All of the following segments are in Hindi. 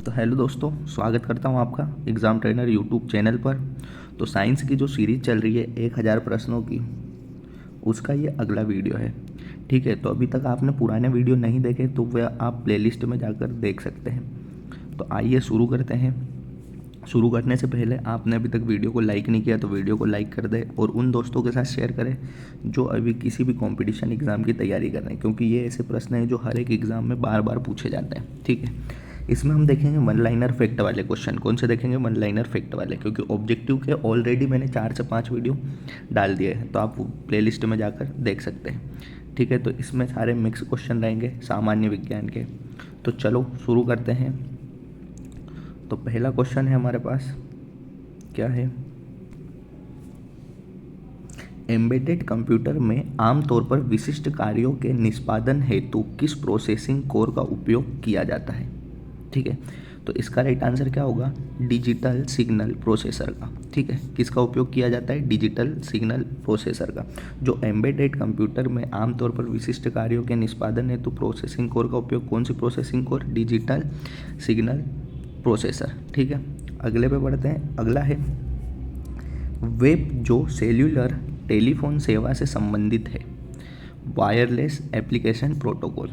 तो हेलो दोस्तों, स्वागत करता हूं आपका एग्ज़ाम ट्रेनर यूट्यूब चैनल पर। तो साइंस की जो सीरीज़ चल रही है 1000 प्रश्नों की, उसका ये अगला वीडियो है। ठीक है, तो अभी तक आपने पुराने वीडियो नहीं देखे तो वह आप प्लेलिस्ट में जाकर देख सकते हैं। तो आइए शुरू करते हैं। शुरू करने से पहले आपने अभी तक वीडियो को लाइक नहीं किया तो वीडियो को लाइक कर दें और उन दोस्तों के साथ शेयर करें जो अभी किसी भी कंपटीशन एग्ज़ाम की तैयारी कर रहे हैं, क्योंकि ये ऐसे प्रश्न हैं जो हर एक एग्ज़ाम में बार बार पूछे जाते हैं। ठीक है, इसमें हम देखेंगे वन लाइनर फैक्ट वाले क्वेश्चन। कौन से देखेंगे? वन लाइनर फैक्ट वाले, क्योंकि ऑब्जेक्टिव के ऑलरेडी मैंने 4 से 5 वीडियो डाल दिए हैं, तो आप प्लेलिस्ट में जाकर देख सकते हैं। ठीक है, तो इसमें सारे मिक्स क्वेश्चन रहेंगे सामान्य विज्ञान के। तो चलो शुरू करते हैं। तो पहला क्वेश्चन है हमारे पास, क्या है? एम्बेडेड कंप्यूटर में आमतौर पर विशिष्ट कार्यों के निष्पादन हेतु किस प्रोसेसिंग कोर का उपयोग किया जाता है? ठीक है, तो इसका राइट आंसर क्या होगा? डिजिटल सिग्नल प्रोसेसर का। ठीक है, किसका उपयोग किया जाता है? डिजिटल सिग्नल प्रोसेसर का। जो एम्बेडेड कंप्यूटर में आमतौर पर विशिष्ट कार्यों के निष्पादन हेतु प्रोसेसिंग कोर का उपयोग, कौन सी processing core? Digital signal processor. ठीक है, अगले पे बढ़ते हैं। अगला है वेब, जो सेल्यूलर टेलीफोन सेवा से संबंधित है। Wireless application protocol.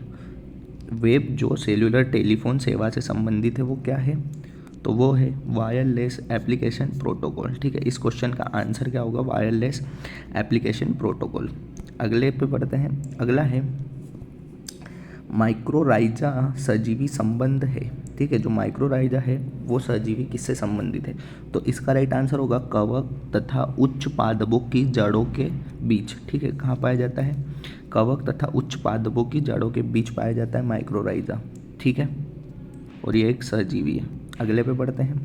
वेब जो सेल्यूलर टेलीफोन सेवा से संबंधित है वो क्या है? तो वो है वायरलेस एप्लीकेशन प्रोटोकॉल। ठीक है, इस क्वेश्चन का आंसर क्या होगा? Wireless application protocol. अगले पे बढ़ते हैं। अगला है माइक्रोराइजा सजीवी संबंध है। ठीक है, जो माइक्रोराइजा है वो सजीवी किससे संबंधित है? तो इसका राइट आंसर होगा कवक तथा उच्च पादपों की जड़ों के बीच। ठीक है, कहाँ पाया जाता है? कवक तथा उच्च पादपों की जड़ों के बीच पाया जाता है माइक्रोराइजा। ठीक है, और ये एक सजीवी है। अगले पे बढ़ते हैं।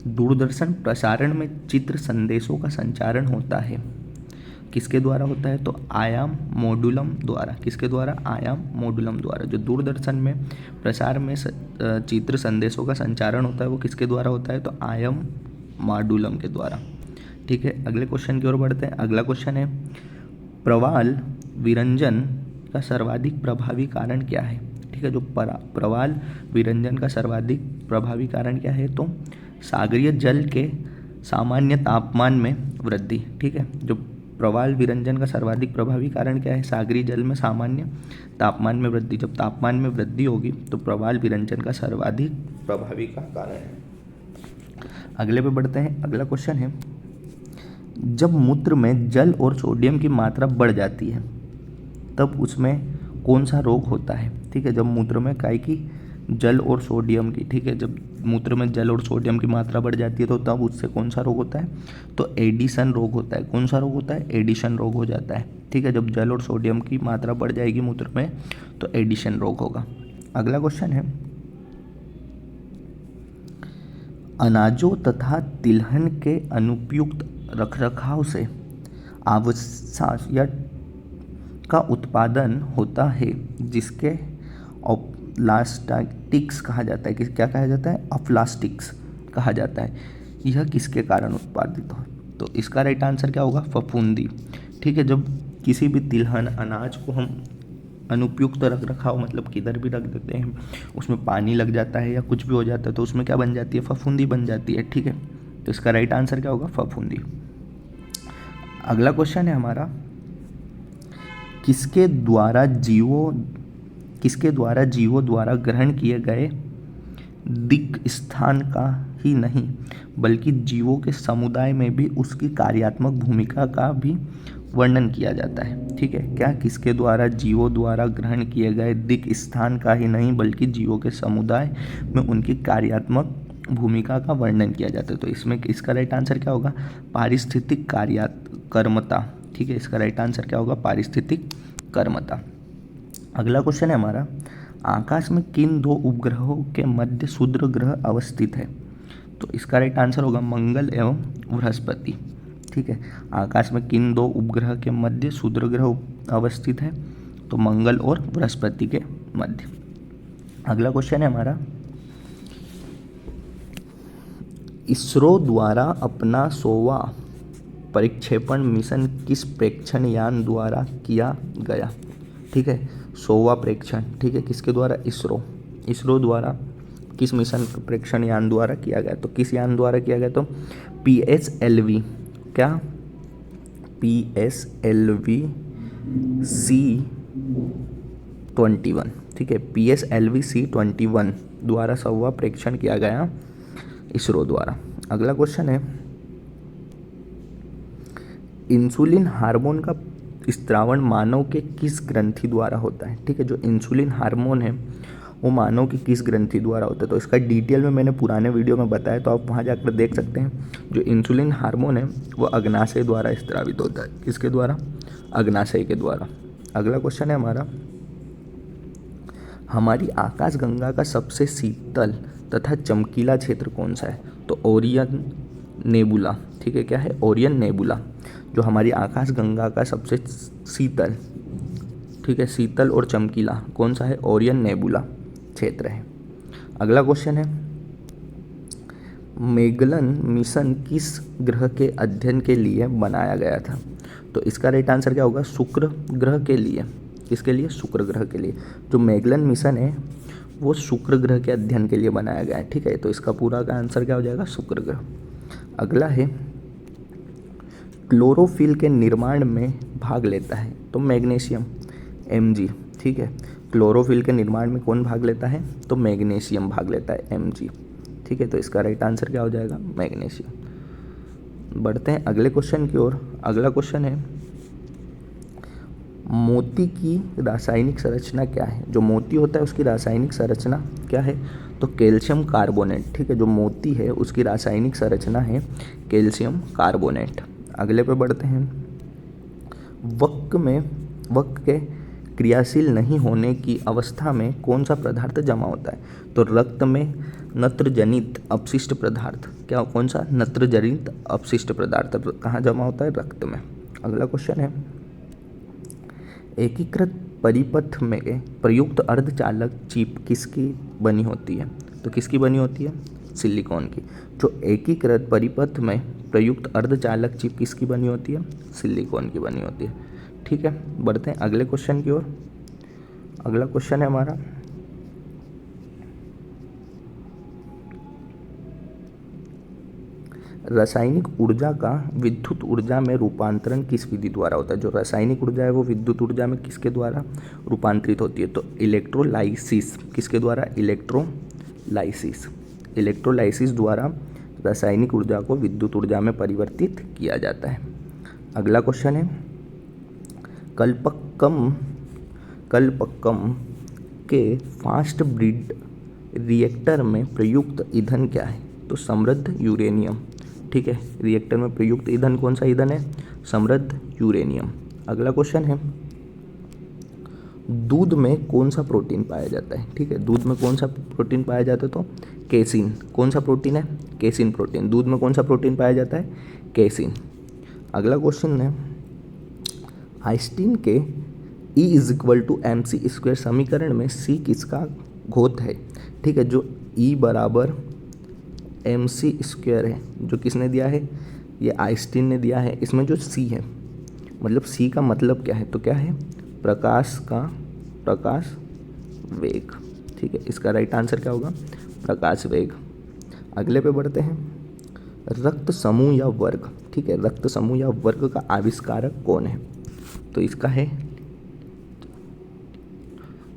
दूरदर्शन प्रसारण में चित्र संदेशों का संचारण होता है, किसके द्वारा होता है? तो आयाम मॉड्यूलम द्वारा। किसके द्वारा? आयाम मॉड्यूलम द्वारा। जो दूरदर्शन में प्रसार में चित्र संदेशों का संचारण होता है वो किसके द्वारा होता है? तो आयाम मॉड्यूलम के द्वारा। ठीक है, अगले क्वेश्चन की ओर बढ़ते हैं। अगला क्वेश्चन है प्रवाल विरंजन का सर्वाधिक प्रभावी कारण क्या है? ठीक है, जो प्रवाल विरंजन का सर्वाधिक प्रभावी कारण क्या है? तो सागरीय जल के सामान्य तापमान में वृद्धि। ठीक है, जो प्रवाल विरंजन का सर्वाधिक प्रभावी कारण क्या है? सागरीय जल में सामान्य तापमान में वृद्धि। जब तापमान में वृद्धि होगी तो प्रवाल विरंजन का सर्वाधिक प्रभावी का कारण है। अगले पे बढ़ते हैं। अगला क्वेश्चन है जब मूत्र में जल और सोडियम की मात्रा बढ़ जाती है तब उसमें कौन सा रोग होता है? ठीक है, जब मूत्र में काय की जल और सोडियम की, ठीक है, जब मूत्र में जल और सोडियम की मात्रा बढ़ जाती है तो तब उससे कौन सा रोग होता है? तो एडिशन रोग होता है। कौन सा रोग होता है? एडिशन रोग हो जाता है। ठीक है, जब जल और सोडियम की मात्रा बढ़ जाएगी मूत्र में तो एडिशन रोग होगा। अगला क्वेश्चन है अनाजों तथा तिलहन के अनुपयुक्त रखरखाव से आवश्यक का उत्पादन होता है, जिसके अप्लास्टिक्स कहा जाता है। क्या कहा जाता है? अप्लास्टिक्स कहा जाता है। यह किसके कारण उत्पादित हो? तो इसका राइट आंसर क्या होगा? फफूंदी। ठीक है, जब किसी भी तिलहन अनाज को हम अनुपयुक्त रख रखाव मतलब किधर भी रख देते हैं, उसमें पानी लग जाता है या कुछ भी हो जाता है तो उसमें क्या बन जाती है? फफूंदी बन जाती है। ठीक है, तो इसका राइट आंसर क्या होगा? फफूंदी। अगला क्वेश्चन है हमारा किसके द्वारा जीवों द्वारा ग्रहण किए गए दिक् स्थान का ही नहीं बल्कि जीवों के समुदाय में भी उसकी कार्यात्मक भूमिका का भी वर्णन किया जाता है? ठीक है, क्या? किसके द्वारा? जीवों द्वारा ग्रहण किए गए दिक् स्थान का ही नहीं बल्कि जीवों के समुदाय में उनकी कार्यात्मक भूमिका का वर्णन किया जाता है। तो इसमें इसका राइट आंसर क्या होगा? पारिस्थितिक कर्मता। ठीक है, इसका राइट आंसर क्या होगा? पारिस्थितिक कर्मता। अगला क्वेश्चन है हमारा आकाश में किन दो उपग्रहों के मध्य क्षुद्र ग्रह अवस्थित है? तो इसका राइट आंसर होगा मंगल एवं बृहस्पति। ठीक है, आकाश में किन दो उपग्रह के मध्य क्षुद्र ग्रह अवस्थित है? तो मंगल और बृहस्पति के मध्य। अगला क्वेश्चन है हमारा इसरो द्वारा अपना 100वां प्रक्षेपण मिशन किस प्रेक्षण यान द्वारा किया गया? ठीक है, 100वां प्रेक्षण। ठीक है, किसके द्वारा? इसरो द्वारा किस मिशन प्रेक्षण यान द्वारा किया गया? तो किस यान द्वारा किया गया? तो PSLV, क्या? PSLV C-21, ठीक है, PSLV C-21 द्वारा सौवा प्रेक्षण किया गया इसरो द्वारा। अगला क्वेश्चन है, इंसुलिन हार्मोन का स्त्रावण मानव के किस ग्रंथि द्वारा होता है? ठीक है, जो इंसुलिन हार्मोन है वो मानव की किस ग्रंथि द्वारा होता है? तो इसका डिटेल में मैंने पुराने वीडियो में बताया, तो आप वहाँ जाकर देख सकते हैं। जो इंसुलिन हार्मोन है वो अग्नाशय द्वारा स्त्रावित होता है। किसके द्वारा? अग्नाशय के द्वारा। अगला क्वेश्चन है हमारा, हमारी आकाशगंगा का सबसे शीतल तथा चमकीला क्षेत्र कौन सा है? तो ओरियन नेबुला, ठीक है, क्या है? Orion nebula. जो हमारी आकाशगंगा का सबसे शीतल, ठीक है, शीतल और चमकीला कौन सा है? ओरियन नेबुला क्षेत्र है। अगला क्वेश्चन है, मैगलन मिशन किस ग्रह के अध्ययन के लिए बनाया गया था? तो इसका राइट आंसर क्या होगा? शुक्र ग्रह के लिए। किसके लिए? शुक्र ग्रह के लिए। जो मैगलन मिशन है वो शुक्र ग्रह के अध्ययन के लिए बनाया गया है, ठीक है, तो इसका पूरा का आंसर क्या हो जाएगा? शुक्र ग्रह। अगला है, क्लोरोफिल के निर्माण में भाग लेता है? तो मैग्नीशियम, Mg, ठीक है, क्लोरोफिल के निर्माण में कौन भाग लेता है? तो मैग्नीशियम भाग लेता है, Mg, ठीक है, तो इसका राइट आंसर क्या हो जाएगा? मैग्नीशियम। बढ़ते हैं अगले क्वेश्चन की ओर। अगला क्वेश्चन है, मोती की रासायनिक संरचना क्या है? जो मोती होता है उसकी रासायनिक संरचना क्या है? तो कैल्शियम कार्बोनेट, ठीक है, जो मोती है उसकी रासायनिक संरचना है कैल्शियम कार्बोनेट। अगले पे बढ़ते हैं, वक्र के क्रियाशील नहीं होने की अवस्था में कौन सा पदार्थ जमा होता है? तो रक्त में नत्रजनित अपशिष्ट पदार्थ, क्या? कौन सा? नत्रजनित अपशिष्ट पदार्थ कहाँ जमा होता है? रक्त में। अगला क्वेश्चन है, एकीकृत परिपथ में प्रयुक्त अर्धचालक चिप किसकी बनी होती है? तो किसकी बनी होती है? सिलिकॉन की। जो एकीकृत परिपथ में प्रयुक्त अर्धचालक चिप किसकी बनी होती है? सिलिकॉन की बनी होती है, ठीक है। बढ़ते हैं अगले क्वेश्चन की ओर। अगला क्वेश्चन है हमारा, रासायनिक ऊर्जा का विद्युत ऊर्जा में रूपांतरण किस विधि द्वारा होता है? जो रासायनिक ऊर्जा है वो विद्युत ऊर्जा में किसके द्वारा रूपांतरित होती है? तो इलेक्ट्रोलाइसिस। किसके द्वारा? इलेक्ट्रोलाइसिस। इलेक्ट्रोलाइसिस द्वारा रासायनिक ऊर्जा को विद्युत ऊर्जा में परिवर्तित किया जाता है। अगला क्वेश्चन है, कल्पक्कम के फास्ट ब्रीड रिएक्टर में प्रयुक्त ईंधन क्या है? तो समृद्ध यूरेनियम, ठीक है। रिएक्टर में प्रयुक्त ईंधन कौन सा ईंधन है? समृद्ध यूरेनियम। अगला क्वेश्चन है, दूध में कौन सा प्रोटीन पाया जाता है? ठीक है, दूध में कौन सा प्रोटीन पाया जाता है? तो केसिन। कौन सा प्रोटीन है? Casein protein. दूध में कौन सा प्रोटीन पाया जाता है? केसिन। अगला क्वेश्चन है, आइंस्टीन के E = mc² समीकरण में c किसका घात है? ठीक है, जो E = mc² है, जो किसने दिया है? ये आइंस्टीन ने दिया है। इसमें जो c है, मतलब c का मतलब क्या है? तो क्या है? प्रकाश वेग, ठीक है। इसका राइट आंसर क्या होगा? प्रकाश वेग। अगले पे बढ़ते हैं, रक्त समूह या वर्ग, ठीक है, रक्त समूह या वर्ग का आविष्कारक कौन है? तो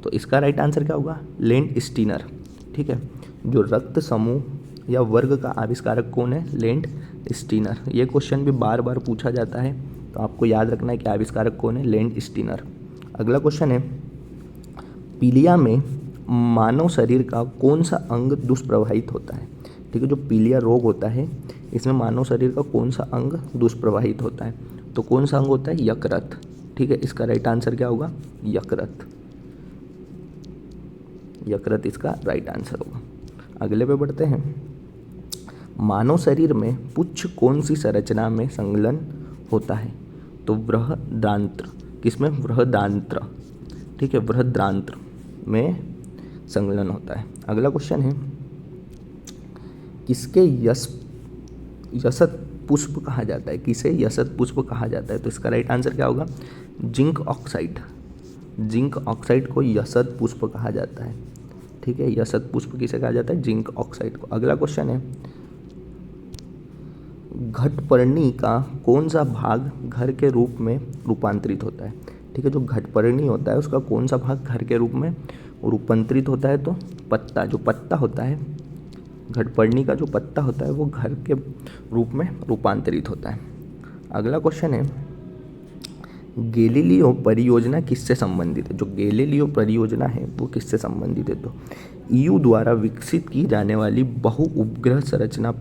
इसका राइट आंसर क्या होगा? लेंड स्टीनर, ठीक है। जो रक्त समूह या वर्ग का आविष्कारक कौन है? Land Steiner. ये क्वेश्चन भी बार बार पूछा जाता है, तो आपको याद रखना है कि आविष्कारक कौन है? Land Steiner. अगला क्वेश्चन है, पीलिया में मानव शरीर का कौन सा अंग दुष्प्रभावित होता है? ठीक है, जो पीलिया रोग होता है इसमें मानव शरीर का कौन सा अंग दुष्प्रभावित होता है? तो कौन सा अंग होता है? यकृत, ठीक है। इसका राइट आंसर क्या होगा? यकृत। यकृत इसका राइट आंसर होगा। अगले पे बढ़ते हैं, मानव शरीर में पुच्छ कौन सी संरचना में संलग्न होता है? तो बृहदांत्र। किसमें? बृहदांत्र, ठीक है, बृहदांत्र में संलग्न होता है। अगला क्वेश्चन है, किसके यशत पुष्प कहा जाता है? किसे यशत पुष्प कहा जाता है? तो इसका राइट आंसर क्या होगा? Zinc oxide. जिंक ऑक्साइड को यशत पुष्प कहा जाता है, ठीक है, यसत पुष्प किसे कहा जाता है, जिंक ऑक्साइड को। अगला क्वेश्चन है, घटपर्णी का कौन सा भाग घर के रूप में रूपांतरित होता है। ठीक है, जो घटपर्णी होता है उसका कौन सा भाग घर के रूप में रूपांतरित होता है, तो पत्ता, जो पत्ता होता है, घटपर्णी का जो पत्ता होता है वो घर के रूप में रूपांतरित होता है। अगला क्वेश्चन है, गैलीलियो परियोजना किससे संबंधित है। जो गैलीलियो परियोजना है वो किससे संबंधित है, तो ईयू द्वारा विकसित की जाने वाली बहु उपग्रह संरचना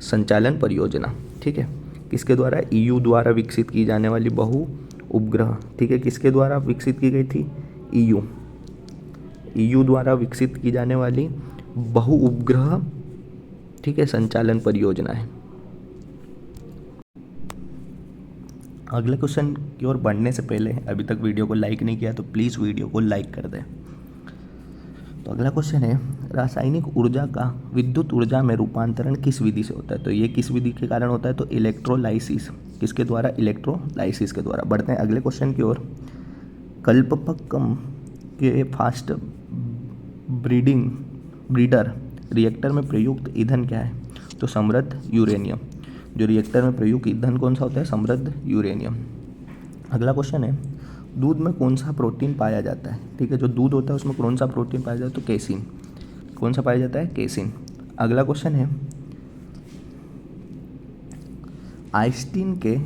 संचालन परियोजना। ठीक है, किसके द्वारा, ईयू द्वारा विकसित की जाने वाली बहु उपग्रह, ठीक है, किसके द्वारा विकसित की गई थी, ईयू द्वारा विकसित की जाने वाली बहु उपग्रह, ठीक है, संचालन परियोजना है। अगले क्वेश्चन की ओर बढ़ने से पहले अभी तक वीडियो को लाइक नहीं किया तो प्लीज़ वीडियो को लाइक कर दें। तो अगला क्वेश्चन है, रासायनिक ऊर्जा का विद्युत ऊर्जा में रूपांतरण किस विधि से होता है। तो ये किस विधि के कारण होता है, तो इलेक्ट्रोलाइसिस। किसके द्वारा, इलेक्ट्रोलाइसिस के द्वारा। बढ़ते हैं अगले क्वेश्चन की ओर। कल्पकम के फास्ट ब्रीडर रिएक्टर में प्रयुक्त ईंधन क्या है, तो समृद्ध यूरेनियम। जो रिएक्टर में प्रयुक्त ईंधन कौन सा होता है, समृद्ध यूरेनियम। अगला क्वेश्चन है, दूध में कौन सा प्रोटीन पाया जाता है। ठीक है, जो दूध होता है उसमें कौन सा प्रोटीन पाया जाता है, तो केसिन। कौन सा पाया जाता है, केसिन। अगला क्वेश्चन है, आइंस्टीन के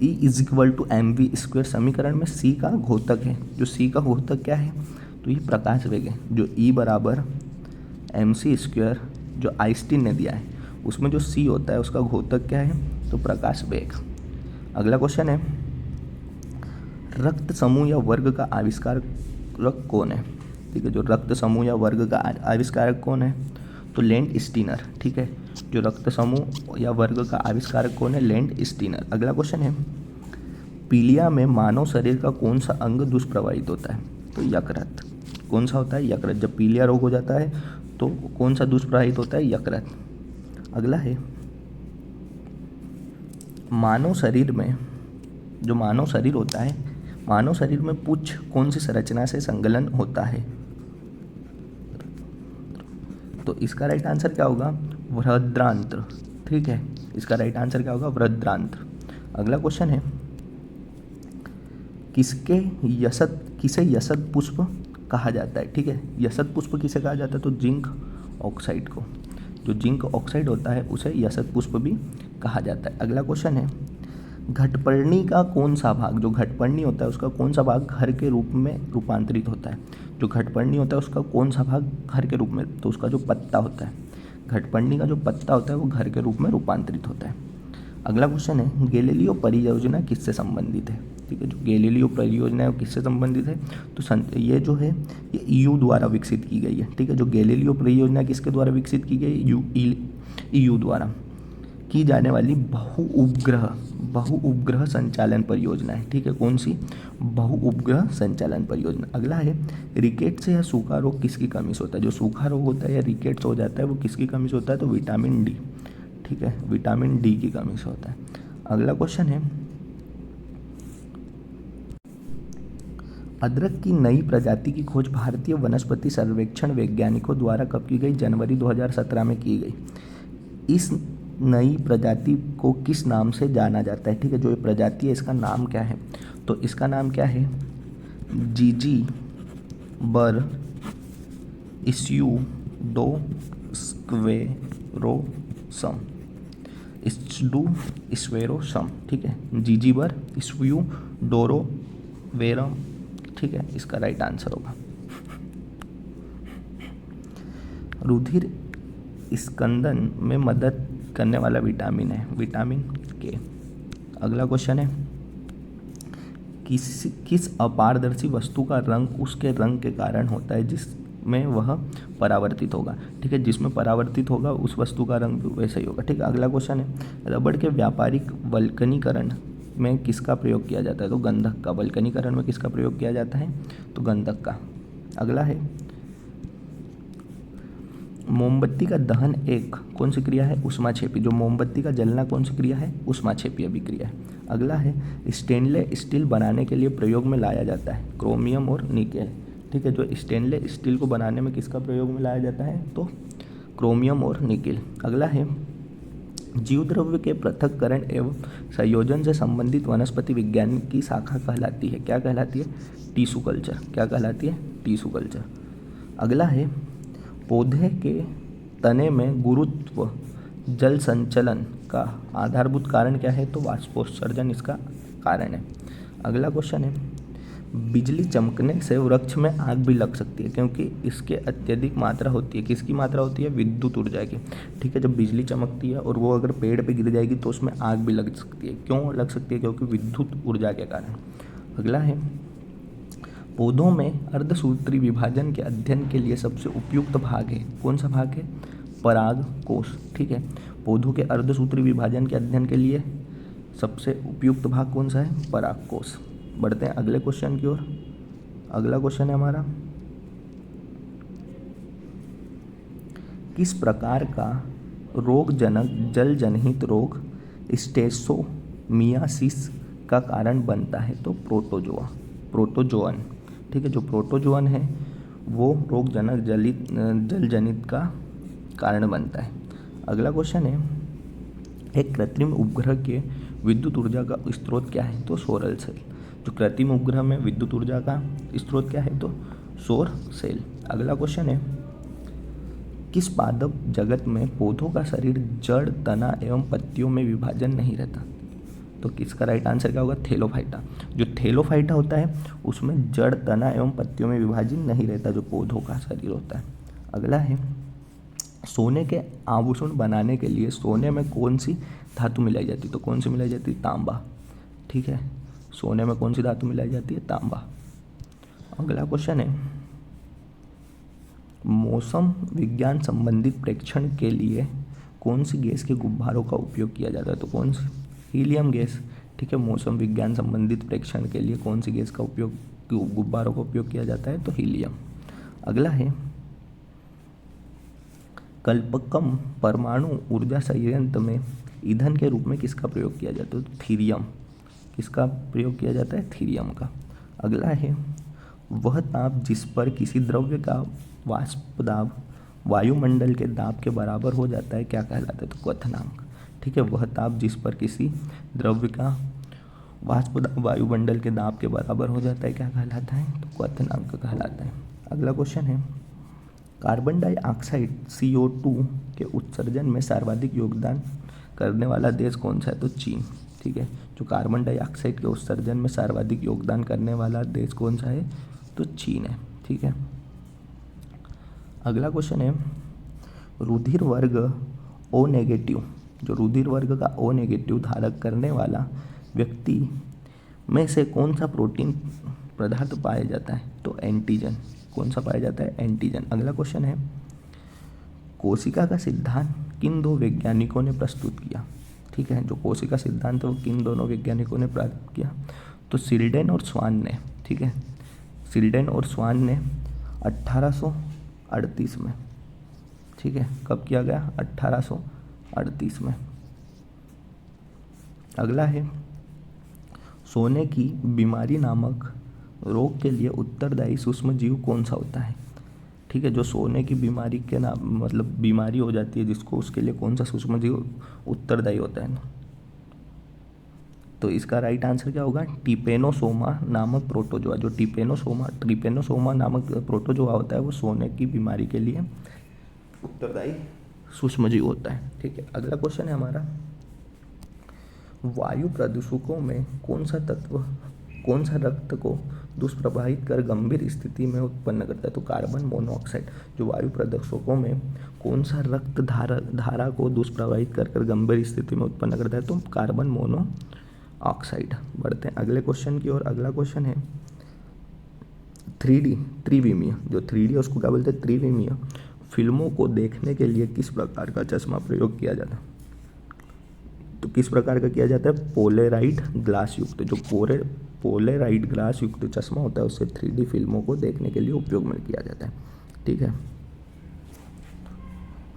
E = mv² समीकरण में c का घोतक है। जो c का घोतक क्या है, तो ये प्रकाश वेग है। जो E = mc², जो आइंस्टीन ने दिया है, उसमें जो c होता है उसका घोतक क्या है, तो प्रकाश वेग। अगला क्वेश्चन है, रक्त समूह या वर्ग का आविष्कारक कौन है। ठीक है, जो रक्त समूह या वर्ग का आविष्कारक कौन है, तो लैंड स्टीनर। ठीक है, जो रक्त समूह या वर्ग का आविष्कारक कौन है, लैंड स्टीनर। अगला क्वेश्चन है, पीलिया में मानव शरीर का कौन सा अंग दुष्प्रभावित होता है, तो यकृत। कौन सा होता है, यकृत। जब पीलिया रोग हो जाता है तो कौन सा दुष्प्रभावित होता है, यकृत। अगला है, मानव शरीर में, जो मानव शरीर होता है, मानव शरीर में पुच्छ कौन सी संरचना से संलग्न होता है, तो इसका राइट आंसर क्या होगा, बृहदांत्र। ठीक है, इसका राइट आंसर क्या होगा, बृहदांत्र। अगला क्वेश्चन है, किसे यसत पुष्प कहा जाता है। ठीक है, यसत पुष्प किसे कहा जाता है, तो जिंक ऑक्साइड को। जो जिंक ऑक्साइड होता है उसे यसत पुष्प भी कहा जाता है। अगला क्वेश्चन है, घटपर्णी का कौन सा भाग, जो घटपर्णी होता है उसका कौन सा भाग घर के रूप में रूपांतरित होता है। जो घटपर्णी होता है उसका कौन सा भाग घर के रूप में, तो उसका जो पत्ता होता है, घटपर्णी का जो पत्ता होता है वो घर के रूप में रूपांतरित होता है। अगला क्वेश्चन है, गैलीलियो परियोजना किससे संबंधित है। ठीक है, जो गैलीलियो परियोजना है वो किससे संबंधित है, तो ये जो है ये ईयू द्वारा विकसित की गई है। ठीक है, जो गैलीलियो परियोजना किसके द्वारा विकसित की गई, ईयू द्वारा की जाने वाली बहु उपग्रह संचालन परियोजना है। ठीक है, कौन सी, बहु उपग्रह संचालन परियोजना। अगला है, रिकेट्स या सूखा रोग किसकी कमी से होता है। जो सूखा रोग होता है या रिकेट्स हो जाता है वो किसकी कमी से होता है, तो विटामिन डी। ठीक है, विटामिन डी की कमी से होता है। अगला क्वेश्चन है, अदरक की नई प्रजाति की खोज भारतीय वनस्पति सर्वेक्षण वैज्ञानिकों द्वारा कब की गई, जनवरी 2017 में की गई। इस नई प्रजाति को किस नाम से जाना जाता है। ठीक है, जो ये प्रजाति है इसका नाम क्या है, तो इसका नाम क्या है, जिजीबर स्क्वेरोसम। ठीक है, जिजीबर स्क्वेरोवेरम। ठीक है, इसका राइट आंसर होगा। रुधिर स्कंदन में मदद करने वाला विटामिन है विटामिन के। अगला क्वेश्चन है, किस अपारदर्शी वस्तु का रंग उसके रंग के कारण होता है जिसमें वह परावर्तित होगा। ठीक है, जिसमें परावर्तित होगा उस वस्तु का रंग भी वैसा ही होगा। ठीक है, अगला क्वेश्चन है, रबड़ के व्यापारिक वल्कनीकरण में किसका प्रयोग किया जाता है, तो गंधक का। वल्कनीकरण में किसका प्रयोग किया जाता है, तो गंधक का। अगला है, मोमबत्ती का दहन एक कौन सी क्रिया है, ऊष्माक्षेपी। जो मोमबत्ती का जलना कौन सी क्रिया है, ऊष्माक्षेपी अभिक्रिया है। अगला है, स्टेनलेस स्टील बनाने के लिए प्रयोग में लाया जाता है क्रोमियम और निकेल। ठीक है। जो स्टेनलेस स्टील को बनाने में किसका प्रयोग में लाया जाता है, तो क्रोमियम और निकेल। अगला है जीवद्रव्य के पृथक्करण एवं संयोजन से संबंधित वनस्पति विज्ञान की शाखा कहलाती है, क्या कहलाती है, टिश्यू कल्चर। क्या कहलाती है, टिश्यू कल्चर। अगला है पौधे के तने में गुरुत्व जल संचलन का आधारभूत कारण क्या है, तो वाष्पोत्सर्जन इसका कारण है। अगला क्वेश्चन है बिजली चमकने से वृक्ष में आग भी लग सकती है क्योंकि इसके अत्यधिक मात्रा होती है, किसकी मात्रा होती है, विद्युत ऊर्जा की। ठीक है, जब बिजली चमकती है और वो अगर पेड़ पे गिर जाएगी तो उसमें आग भी लग सकती है। क्यों लग सकती है, क्योंकि विद्युत ऊर्जा के कारण। अगला है पौधों में अर्धसूत्री विभाजन के अध्ययन के लिए सबसे उपयुक्त भाग है, कौन सा भाग है, पराग कोश। ठीक है, पौधों के अर्धसूत्री विभाजन के अध्ययन के लिए सबसे उपयुक्त भाग कौन सा है, पराग कोश। बढ़ते हैं अगले क्वेश्चन की ओर। अगला क्वेश्चन है हमारा किस प्रकार का रोगजनक जल जनहित रोग स्टेसोमियासिस का कारण बनता है, तो प्रोटोजोअन। ठीक है, जो प्रोटोजोअन है वो रोगजनक जल जनित का कारण बनता है। अगला क्वेश्चन है एक कृत्रिम उपग्रह के विद्युत ऊर्जा का स्रोत क्या है, तो सोलर सेल। जो कृत्रिम उपग्रह में विद्युत ऊर्जा का स्रोत क्या है, तो सौर सेल। अगला क्वेश्चन है किस पादप जगत में पौधों का शरीर जड़, तना एवं पत्तियों में विभाजन नहीं रहता, तो किसका राइट आंसर क्या होगा, थैलोफाइटा। जो थैलोफाइटा होता है उसमें जड़, तना एवं पत्तियों में विभाजन नहीं रहता, जो पौधों का शरीर होता है। अगला है सोने के आभूषण बनाने के लिए सोने में कौन सी धातु मिलाई जाती है, तो कौन सी मिलाई जाती है, तांबा। ठीक है, सोने में कौन सी धातु मिलाई जाती है, तांबा। अगला क्वेश्चन है मौसम विज्ञान संबंधित प्रेक्षण के लिए कौन सी गैस के गुब्बारों का उपयोग किया जाता है, तो कौन सी, हीलियम गैस। ठीक है, मौसम विज्ञान संबंधित प्रेक्षण के लिए कौन सी गैस का उपयोग, गुब्बारों का उपयोग किया जाता है, तो हीलियम। अगला है कल्पकम परमाणु ऊर्जा संयंत्र में ईंधन के रूप में किसका प्रयोग किया जाता है, तो थीरियम। किसका प्रयोग किया जाता है, थीरियम का। अगला है वह ताप जिस पर किसी द्रव्य का वाष्प दाब वायुमंडल के दाब के बराबर हो जाता है क्या कहलाता है, तो क्वथनांक। ठीक है, वह ताप जिस पर किसी द्रव्य का वाष्प दाब वायुमंडल के दाब के बराबर हो जाता है क्या कहलाता है, तो क्वथनांक कहलाता है। अगला क्वेश्चन है कार्बन डाइऑक्साइड CO2 के उत्सर्जन में सर्वाधिक योगदान करने वाला देश कौन सा है, तो चीन। ठीक है, जो कार्बन डाइऑक्साइड के उत्सर्जन में सर्वाधिक योगदान करने वाला देश कौन सा है, तो चीन है। ठीक है, अगला क्वेश्चन है रुधिर वर्ग O नेगेटिव, जो रुधिर वर्ग का O नेगेटिव धारक करने वाला व्यक्ति में से कौन सा प्रोटीन पदार्थ पाया जाता है, तो एंटीजन। कौन सा पाया जाता है, एंटीजन। अगला क्वेश्चन है कोशिका का सिद्धांत किन दो वैज्ञानिकों ने प्रस्तुत किया। ठीक है, जो कोशिका सिद्धांत है वो किन दोनों वैज्ञानिकों ने प्राप्त किया, तो सिल्डेन और स्वान ने। ठीक है, सिल्डेन और स्वान ने 1838 में। ठीक है, कब किया गया, 1838 में। अगला है सोने की बीमारी नामक रोग के लिए उत्तरदायी सूक्ष्म जीव कौन सा होता है। ठीक है, जो सोने की बीमारी के नाम मतलब बीमारी हो जाती है जिसको, उसके लिए कौन सा सूक्ष्म जीव उत्तरदायी होता है, तो इसका राइट आंसर क्या होगा, टिपेनोसोमा नामक प्रोटोजोआ। जो ट्रिपेनोसोमा नामक प्रोटोजोआ होता है वो सोने की बीमारी के लिए उत्तरदायी सूक्ष्म जीव होता है। ठीक है, अगला क्वेश्चन है हमारा वायु प्रदूषकों में कौन सा तत्व कौन सा रक्त को दुष्प्रभावित कर गंभीर स्थिति में उत्पन्न करता है, तो कार्बन मोनोऑक्साइड। जो वायु प्रदूषकों में कौन सा रक्त धारा को दुष्प्रभावित कर गंभीर स्थिति में उत्पन्न करता है, तो कार्बन मोनोऑक्साइड। बढ़ते हैं अगले क्वेश्चन की ओर। अगला क्वेश्चन है 3D त्रिविमीय, जो 3D है उसको क्या बोलते हैं, त्रिविमीय फिल्मों को देखने के लिए किस प्रकार का चश्मा प्रयोग किया जाता है, तो किस प्रकार का किया जाता है, पोलेराइड ग्लास युक्त। जो पोलेराइड ग्लास युक्त चश्मा होता है उससे 3D फिल्मों को देखने के लिए उपयोग में किया जाता है। ठीक है,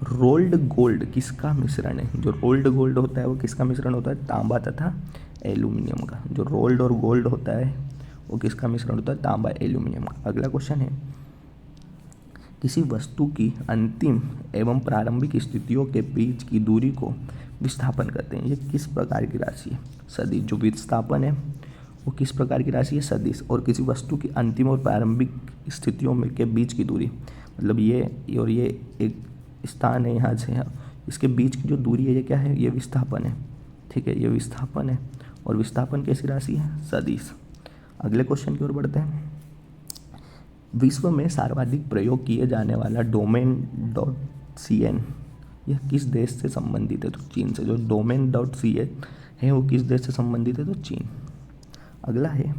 रोल्ड गोल्ड किसका मिश्रण है, जो रोल्ड गोल्ड होता है वो किसका मिश्रण होता है, तांबा तथा एल्यूमिनियम का। जो रोल्ड और गोल्ड होता है वो किसका मिश्रण होता है? तांबा एल्यूमिनियम का। अगला क्वेश्चन है, किसी वस्तु की अंतिम एवं प्रारंभिक स्थितियों के बीच की दूरी को विस्थापन कहते हैं। ये किस प्रकार की राशि है? सदिश। जो विस्थापन है वो किस प्रकार की राशि है? सदिश। और किसी वस्तु की अंतिम और प्रारंभिक स्थितियों में के बीच की दूरी, मतलब ये और ये एक स्थान है यहाँ से यहाँ, इसके बीच की जो दूरी है ये क्या है? ये विस्थापन है। ठीक है, ये विस्थापन है। और विस्थापन कैसी राशि है? सदिश। अगले क्वेश्चन की ओर बढ़ते हैं। विश्व में सर्वाधिक प्रयोग किए जाने वाला डोमेन.cn यह किस देश से संबंधित है? तो चीन से। जो डोमेन.cn है वो किस देश से संबंधित है? तो चीन। अगला है,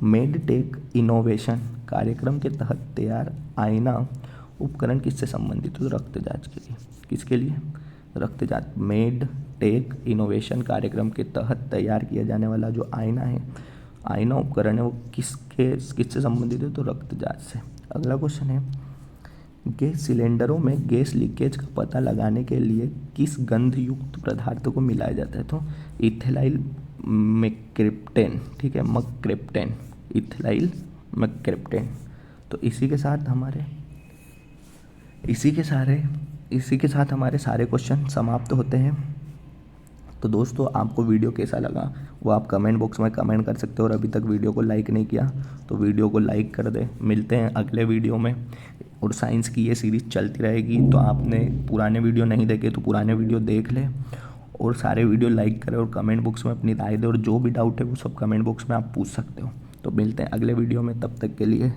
मेडटेक इनोवेशन कार्यक्रम के तहत तैयार आईना उपकरण किससे संबंधित है? तो रक्त जांच के लिए। किसके लिए? रक्त जांच। मेडटेक इनोवेशन कार्यक्रम के तहत तैयार किया जाने वाला जो आईना है, आईना उपकरण है, वो किससे संबंधित है? तो रक्त जांच से। अगला क्वेश्चन है, गैस सिलेंडरों में गैस लीकेज का पता लगाने के लिए किस गंध युक्त पदार्थ को मिलाया जाता है? तो इथेनाइल मैक्रेप्टेन। ठीक है, मैक्रेप्टेन, इथेनाइल मैक्रेप्टेन। तो इसी के साथ हमारे सारे क्वेश्चन समाप्त होते हैं। तो दोस्तों, आपको वीडियो कैसा लगा वो आप कमेंट बॉक्स में कमेंट कर सकते हो, और अभी तक वीडियो को लाइक नहीं किया तो वीडियो को लाइक कर दे। मिलते हैं अगले वीडियो में। और साइंस की ये सीरीज़ चलती रहेगी, तो आपने पुराने वीडियो नहीं देखे तो पुराने वीडियो देख ले, और सारे वीडियो लाइक करें और कमेंट बॉक्स में अपनी राय दे, और जो भी डाउट है वो सब कमेंट बॉक्स में आप पूछ सकते हो। तो मिलते हैं अगले वीडियो में, तब तक के लिए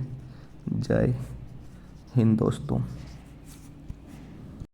जय हिंद दोस्तों।